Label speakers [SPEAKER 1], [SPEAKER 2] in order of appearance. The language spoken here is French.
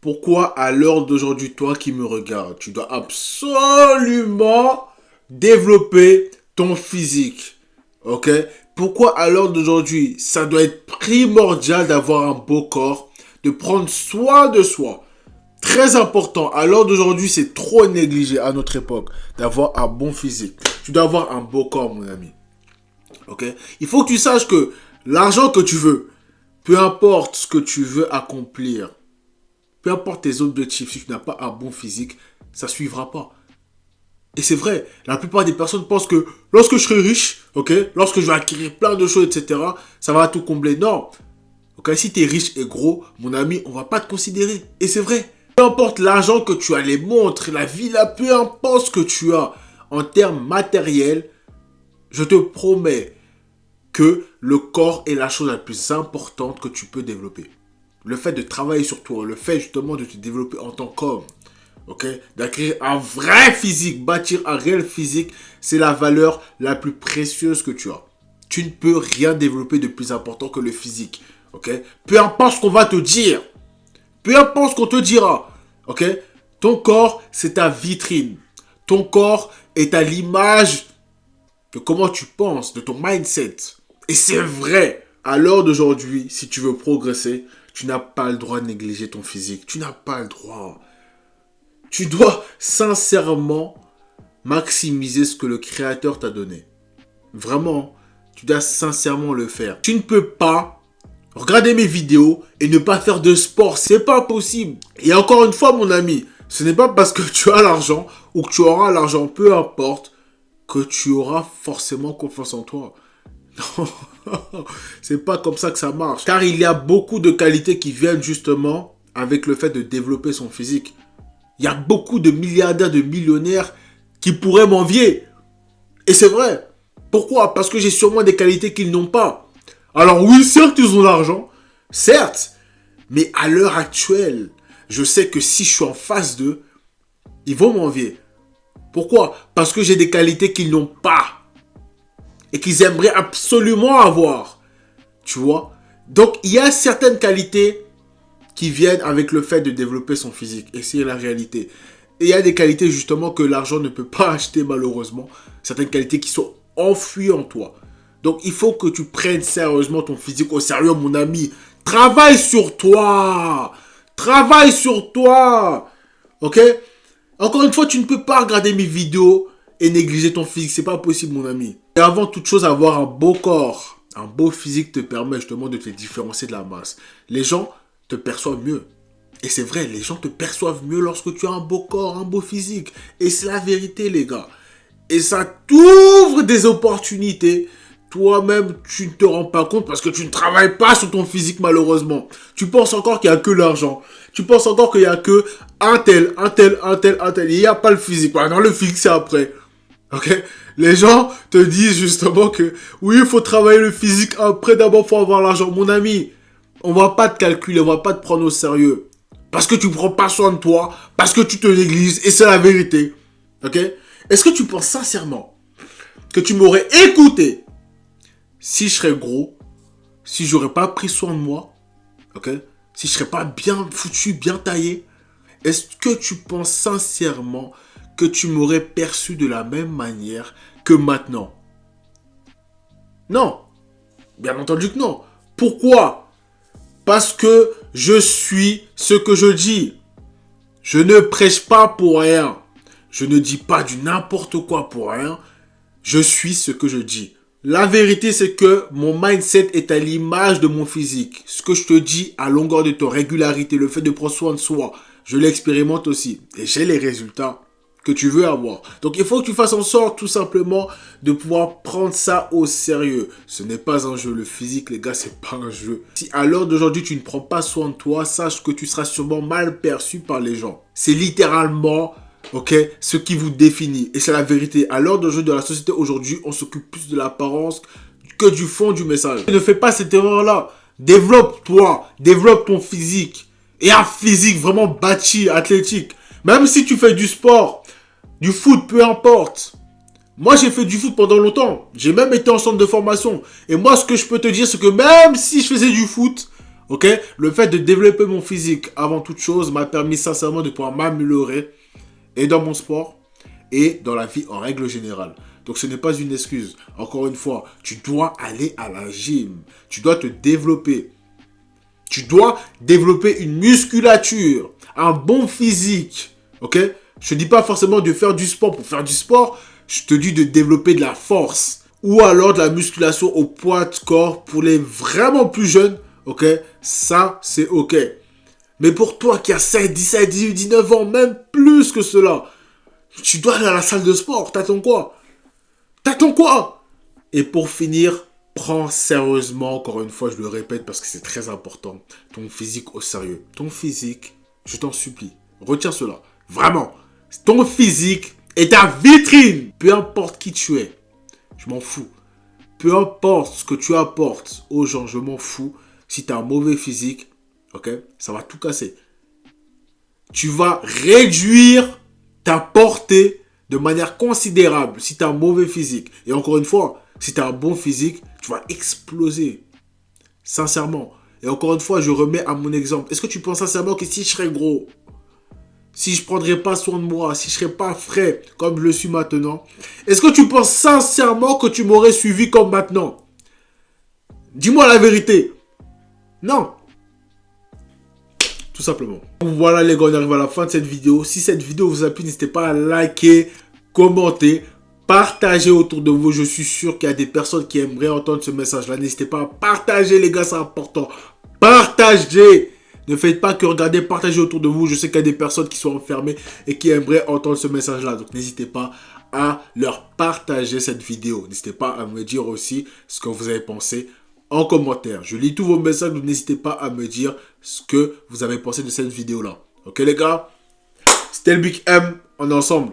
[SPEAKER 1] Pourquoi à l'heure d'aujourd'hui, toi qui me regardes, tu dois absolument développer ton physique, ok? Pourquoi à l'heure d'aujourd'hui, ça doit être primordial d'avoir un beau corps, de prendre soin de soi. Très important, à l'heure d'aujourd'hui, c'est trop négligé à notre époque d'avoir un bon physique. Tu dois avoir un beau corps, mon ami, ok? Il faut que tu saches que l'argent que tu veux, peu importe ce que tu veux accomplir, peu importe tes objectifs, si tu n'as pas un bon physique, ça ne suivra pas. Et c'est vrai, la plupart des personnes pensent que lorsque je serai riche, ok, lorsque je vais acquérir plein de choses, etc., ça va tout combler. Non. Ok, si tu es riche et gros, mon ami, on va pas te considérer. Et c'est vrai. Peu importe l'argent que tu as, les montres, la villa, peu importe ce que tu as en termes matériels, je te promets que le corps est la chose la plus importante que tu peux développer. Le fait de travailler sur toi, le fait justement de te développer en tant qu'homme, ok, d'acquérir un vrai physique, bâtir un réel physique, c'est la valeur la plus précieuse que tu as. Tu ne peux rien développer de plus important que le physique, ok. Peu importe ce qu'on va te dire, peu importe ce qu'on te dira, ok. Ton corps, c'est ta vitrine. Ton corps est à l'image de comment tu penses, de ton mindset. Et c'est vrai. À l'heure d'aujourd'hui, si tu veux progresser, tu n'as pas le droit de négliger ton physique. Tu n'as pas le droit. Tu dois sincèrement maximiser ce que le créateur t'a donné. Vraiment, tu dois sincèrement le faire. Tu ne peux pas regarder mes vidéos et ne pas faire de sport. C'est pas possible. Et encore une fois, mon ami, ce n'est pas parce que tu as l'argent ou que tu auras l'argent, peu importe, que tu auras forcément confiance en toi. Non, c'est pas comme ça que ça marche. Car il y a beaucoup de qualités qui viennent justement avec le fait de développer son physique. Il y a beaucoup de milliardaires, de millionnaires qui pourraient m'envier. Et c'est vrai. Pourquoi? Parce que j'ai sûrement des qualités qu'ils n'ont pas. Alors oui, certes, ils ont l'argent. Certes. Mais à l'heure actuelle, je sais que si je suis en face d'eux, ils vont m'envier. Pourquoi? Parce que j'ai des qualités qu'ils n'ont pas. Et qu'ils aimeraient absolument avoir. Tu vois? Donc, il y a certaines qualités qui viennent avec le fait de développer son physique. Et c'est la réalité. Et il y a des qualités justement que l'argent ne peut pas acheter malheureusement. Certaines qualités qui sont enfouies en toi. Donc il faut que tu prennes sérieusement ton physique au sérieux, mon ami. Travaille sur toi. Travaille sur toi. Ok? Encore une fois, tu ne peux pas regarder mes vidéos et négliger ton physique. C'est pas possible, mon ami. Et avant toute chose, avoir un beau corps, un beau physique te permet justement de te différencier de la masse. Les gens te perçoivent mieux. Et c'est vrai, les gens te perçoivent mieux lorsque tu as un beau corps, un beau physique. Et c'est la vérité, les gars. Et ça t'ouvre des opportunités. Toi-même, tu ne te rends pas compte parce que tu ne travailles pas sur ton physique, malheureusement. Tu penses encore qu'il n'y a que l'argent. Tu penses encore qu'il n'y a que un tel, un tel, un tel, un tel. Il n'y a pas le physique. Non, le physique, c'est après. Ok? Les gens te disent justement que oui, il faut travailler le physique après. D'abord, il faut avoir l'argent. Mon ami, on va pas te calculer, on va pas te prendre au sérieux. Parce que tu prends pas soin de toi, parce que tu te négliges, et c'est la vérité. Ok? Est-ce que tu penses sincèrement que tu m'aurais écouté si je serais gros, si j'aurais pas pris soin de moi, ok? Si je serais pas bien foutu, bien taillé? Est-ce que tu penses sincèrement que tu m'aurais perçu de la même manière que maintenant? Non. Bien entendu que non. Pourquoi? Parce que je suis ce que je dis. Je ne prêche pas pour rien. Je ne dis pas du n'importe quoi pour rien. Je suis ce que je dis. La vérité, c'est que mon mindset est à l'image de mon physique. Ce que je te dis à longueur de temps, régularité, le fait de prendre soin de soi, je l'expérimente aussi. Et j'ai les résultats que tu veux avoir. Donc il faut que tu fasses en sorte tout simplement de pouvoir prendre ça au sérieux. Ce n'est pas un jeu. Le physique, les gars, c'est pas un jeu. Si à l'heure d'aujourd'hui, tu ne prends pas soin de toi, sache que tu seras sûrement mal perçu par les gens. C'est littéralement... ok, ce qui vous définit. Et c'est la vérité. À l'heure d'aujourd'hui, dans la société aujourd'hui, on s'occupe plus de l'apparence que du fond du message. Ne fais pas cette erreur-là. Développe-toi. Développe ton physique. Et un physique vraiment bâti, athlétique. Même si tu fais du sport, du foot, peu importe. Moi, j'ai fait du foot pendant longtemps. J'ai même été en centre de formation. Et moi, ce que je peux te dire, c'est que même si je faisais du foot, Ok? Le fait de développer mon physique avant toute chose m'a permis sincèrement de pouvoir m'améliorer et dans mon sport et dans la vie en règle générale. Donc ce n'est pas une excuse. Encore une fois, tu dois aller à la gym. Tu dois te développer. Tu dois développer une musculature, un bon physique. Ok? Je ne dis pas forcément de faire du sport pour faire du sport. Je te dis de développer de la force. Ou alors de la musculation au poids de corps pour les vraiment plus jeunes. Ok? Ça, c'est ok. Mais pour toi qui as 16, 17, 18, 19 ans, même plus que cela, tu dois aller à la salle de sport. T'attends quoi? T'attends quoi? Et pour finir, prends sérieusement, encore une fois, je le répète parce que c'est très important, ton physique au sérieux. Ton physique, je t'en supplie, retiens cela. Vraiment, ton physique est ta vitrine. Peu importe qui tu es, je m'en fous. Peu importe ce que tu apportes aux gens, je m'en fous. Si tu as un mauvais physique, ok, ça va tout casser. Tu vas réduire ta portée de manière considérable si tu as un mauvais physique. Et encore une fois, si tu as un bon physique, tu vas exploser. Sincèrement. Et encore une fois, je remets à mon exemple. Est-ce que tu penses sincèrement que si je serais gros, si je ne prendrais pas soin de moi, si je ne serais pas frais comme je le suis maintenant, est-ce que tu penses sincèrement que tu m'aurais suivi comme maintenant? Dis-moi la vérité. Non. Tout simplement. Voilà les gars, on arrive à la fin de cette vidéo. Si cette vidéo vous a plu, n'hésitez pas à liker, commenter, partager autour de vous. Je suis sûr qu'il y a des personnes qui aimeraient entendre ce message-là. N'hésitez pas à partager les gars, c'est important. Partagez. Ne faites pas que regarder, partagez autour de vous. Je sais qu'il y a des personnes qui sont enfermées et qui aimeraient entendre ce message-là. Donc n'hésitez pas à leur partager cette vidéo. N'hésitez pas à me dire aussi ce que vous avez pensé en commentaire. Je lis tous vos messages, donc n'hésitez pas à me dire ce que vous avez pensé de cette vidéo-là. Ok les gars? C'était le Big M, on est ensemble.